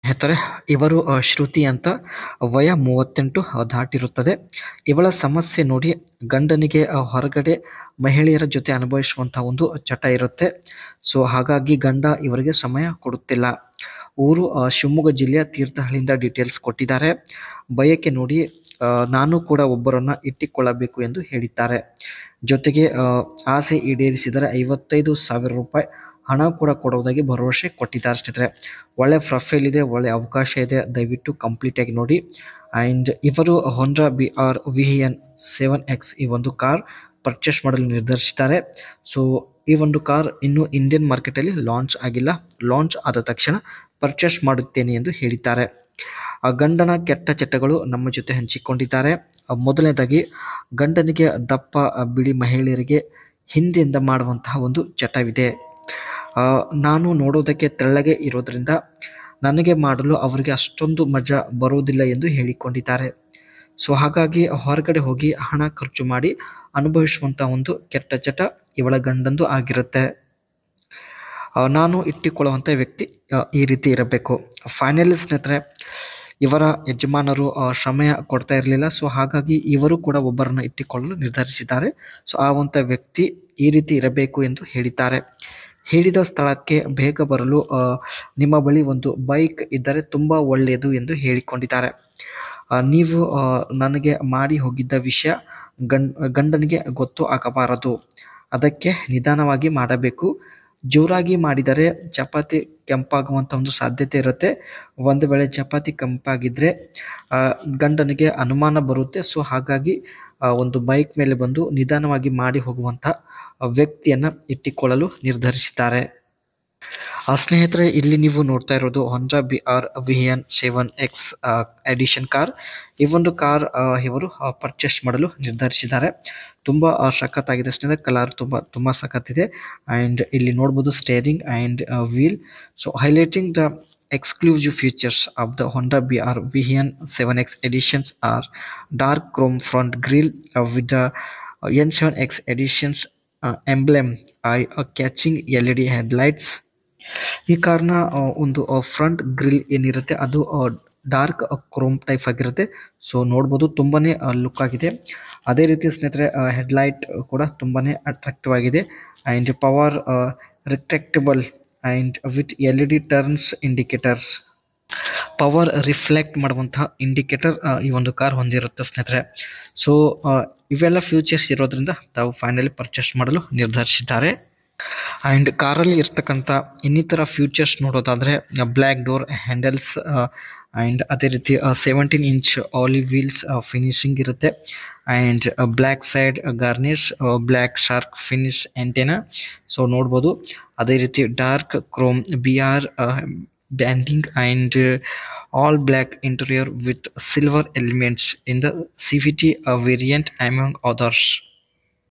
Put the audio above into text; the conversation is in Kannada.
ಹೇಳ್ತಾರೆ ಇವರು ಶ್ರುತಿ ಅಂತ ವಯ 38 ದಾಟಿರುತ್ತದೆ. ಇವಳ ಸಮಸ್ಯೆ ನೋಡಿ ಗಂಡನಿಗೆ ಹೊರಗಡೆ ಮಹಿಳೆಯರ ಜೊತೆ ಅನುಭವಿಸುವಂತಹ ಒಂದು ಚಟ ಇರುತ್ತೆ. ಸೊ ಹಾಗಾಗಿ ಗಂಡ ಇವರಿಗೆ ಸಮಯ ಕೊಡುತ್ತಿಲ್ಲ. ಊರು ಶಿವಮೊಗ್ಗ ಜಿಲ್ಲೆಯ ತೀರ್ಥಹಳ್ಳಿಯಿಂದ ಡೀಟೇಲ್ಸ್ ಕೊಟ್ಟಿದ್ದಾರೆ. ಬಯಕೆ ನೋಡಿ ನಾನು ಕೂಡ ಒಬ್ಬರನ್ನ ಇಟ್ಟಿಕೊಳ್ಳಬೇಕು ಎಂದು ಹೇಳಿದ್ದಾರೆ. ಜೊತೆಗೆ ಆಸೆ ಈಡೇರಿಸಿದರೆ 55,000 ರೂಪಾಯಿ ಹಣ ಕೂಡ ಕೊಡುವುದಾಗಿ ಭರವಸೆ ಕೊಟ್ಟಿದ್ದಾರೆ ಸ್ನೇಹಿತರೆ. ಒಳ್ಳೆ ಪ್ರೊಫೈಲ್ ಇದೆ, ಒಳ್ಳೆ ಅವಕಾಶ ಇದೆ, ದಯವಿಟ್ಟು ಕಂಪ್ಲೀಟ್ ಆಗಿ ನೋಡಿ. ಆ್ಯಂಡ್ ಇವರು ಹೊಂಡಾ BR VN 7X ಈ ಒಂದು ಕಾರ್ ಪರ್ಚೇಸ್ ಮಾಡಲು ನಿರ್ಧರಿಸಿದ್ದಾರೆ. ಸೊ ಈ ಒಂದು ಕಾರ್ ಇನ್ನು ಇಂಡಿಯನ್ ಮಾರ್ಕೆಟಲ್ಲಿ ಲಾಂಚ್ ಆಗಿಲ್ಲ. ಲಾಂಚ್ ಆದ ತಕ್ಷಣ ಪರ್ಚೇಸ್ ಮಾಡುತ್ತೇನೆ ಎಂದು ಹೇಳಿದ್ದಾರೆ. ಗಂಡನ ಕೆಟ್ಟ ಚಟಗಳು ನಮ್ಮ ಜೊತೆ ಹಂಚಿಕೊಂಡಿದ್ದಾರೆ. ಮೊದಲನೇದಾಗಿ ಗಂಡನಿಗೆ ದಪ್ಪ ಬಿಳಿ ಮಹಿಳೆಯರಿಗೆ ಹಿಂದೆಯಿಂದ ಮಾಡುವಂತಹ ಒಂದು ಚಟವಿದೆ. ನಾನು ನೋಡೋದಕ್ಕೆ ತೆಳ್ಳಗೆ ಇರೋದ್ರಿಂದ ನನಗೆ ಮಾಡಲು ಅವರಿಗೆ ಅಷ್ಟೊಂದು ಮಜಾ ಬರುವುದಿಲ್ಲ ಎಂದು ಹೇಳಿಕೊಂಡಿದ್ದಾರೆ. ಸೊ ಹಾಗಾಗಿ ಹೊರಗಡೆ ಹೋಗಿ ಹಣ ಖರ್ಚು ಮಾಡಿ ಅನುಭವಿಸುವಂಥ ಒಂದು ಕೆಟ್ಟ ಚಟ ಇವಳ ಗಂಡಂದು ಆಗಿರುತ್ತೆ. ನಾನು ಇಟ್ಟುಕೊಳ್ಳುವಂಥ ವ್ಯಕ್ತಿ ಈ ರೀತಿ ಇರಬೇಕು. ಫೈನಲಿ ಸ್ನೇಹಿತರೆ, ಇವರ ಯಜಮಾನರು ಸಮಯ ಕೊಡ್ತಾ ಇರಲಿಲ್ಲ. ಸೊ ಹಾಗಾಗಿ ಇವರು ಕೂಡ ಒಬ್ಬರನ್ನು ಇಟ್ಟುಕೊಳ್ಳಲು ನಿರ್ಧರಿಸಿದ್ದಾರೆ. ಸೊ ಆ ಒಂದು ವ್ಯಕ್ತಿ ಈ ರೀತಿ ಇರಬೇಕು ಎಂದು ಹೇಳಿದ್ದಾರೆ. ಹೇಳಿದ ಸ್ಥಳಕ್ಕೆ ಬೇಗ ಬರಲು ನಿಮ್ಮ ಬಳಿ ಒಂದು ಬೈಕ್ ಇದ್ದರೆ ತುಂಬ ಒಳ್ಳೆಯದು ಎಂದು ಹೇಳಿಕೊಂಡಿದ್ದಾರೆ. ನೀವು ನನಗೆ ಮಾಡಿ ಹೋಗಿದ್ದ ವಿಷಯ ಗಂಡನಿಗೆ ಗೊತ್ತು ಆಗಬಾರದು. ಅದಕ್ಕೆ ನಿಧಾನವಾಗಿ ಮಾಡಬೇಕು. ಜೋರಾಗಿ ಮಾಡಿದರೆ ಚಪಾತಿ ಕೆಂಪಾಗುವಂಥ ಒಂದು ಸಾಧ್ಯತೆ ಇರುತ್ತೆ. ಒಂದು ವೇಳೆ ಚಪಾತಿ ಕೆಂಪಾಗಿದ್ದರೆ ಗಂಡನಿಗೆ ಅನುಮಾನ ಬರುತ್ತೆ. ಸೊ ಹಾಗಾಗಿ ಒಂದು ಬೈಕ್ ಮೇಲೆ ಬಂದು ನಿಧಾನವಾಗಿ ಮಾಡಿ ಹೋಗುವಂಥ ವ್ಯಕ್ತಿಯನ್ನು ಇಟ್ಟುಕೊಳ್ಳಲು ನಿರ್ಧರಿಸಿದ್ದಾರೆ. ಸ್ನೇಹಿತರೆ, ಇಲ್ಲಿ ನೀವು ನೋಡ್ತಾ ಇರೋದು Honda BR VN 7X edition car. ಈ ಒಂದು ಕಾರ್ ಇವರು ಪರ್ಚೇಸ್ ಮಾಡಲು ನಿರ್ಧರಿಸಿದ್ದಾರೆ. ತುಂಬ ಸಖತ್ತಾಗಿದೆ ಸ್ನೇಹಿತರೆ. ಕಲರ್ ತುಂಬ ಸಖತ್ತಿದೆ. ಆ್ಯಂಡ್ ಇಲ್ಲಿ ನೋಡ್ಬೋದು steering and wheel. So highlighting the exclusive features of the Honda BR VN 7X editions are dark chrome front grille with the N7X editions emblem, catching LED headlights. ಈ ಕಾರ್ನ ಒಂದು ಫ್ರಂಟ್ ಗ್ರಿಲ್ ಏನಿರುತ್ತೆ ಅದು ಡಾರ್ಕ್ ಕ್ರೋಮ್ ಟೈಪ್ ಆಗಿರುತ್ತೆ. ಸೊ ನೋಡ್ಬೋದು ತುಂಬಾ ಲುಕ್ ಆಗಿದೆ. ಅದೇ ರೀತಿ ಸ್ನೇಹಿತರೆ ಹೆಡ್ಲೈಟ್ ಕೂಡ ತುಂಬಾ ಅಟ್ರಾಕ್ಟಿವ್ ಆಗಿದೆ. And power retractable and with LED turns indicators, power reflect ಮಾಡುವಂತಹ ಇಂಡಿಕೇಟರ್ ಈ ಒಂದು ಕಾರ್ ಹೊಂದಿರುತ್ತೆ ಸ್ನೇಹಿತರೆ. ಸೊ ಇವೆಲ್ಲ ಫ್ಯೂಚರ್ಸ್ ಇರೋದ್ರಿಂದ ತಾವು ಫೈನಲಿ ಪರ್ಚೇಸ್ ಮಾಡಲು ನಿರ್ಧರಿಸಿದ್ದಾರೆ. ಆ್ಯಂಡ್ ಕಾರಲ್ಲಿ ಇರ್ತಕ್ಕಂಥ ಇನ್ನಿತರ ಫ್ಯೂಚರ್ಸ್ ನೋಡೋದಾದರೆ ಬ್ಲ್ಯಾಕ್ ಡೋರ್ ಹ್ಯಾಂಡಲ್ಸ್ ಆ್ಯಂಡ್ ಅದೇ ರೀತಿ 17 ಇಂಚ್ ಆಲಿವ್ ವೀಲ್ಸ್ ಫಿನಿಶಿಂಗ್ ಇರುತ್ತೆ. And black side garnish, black shark finish antenna. So ನೋಡ್ಬೋದು. ಅದೇ ರೀತಿ dark Chrome BR bending and all black interior with silver elements in the CVT variant among others.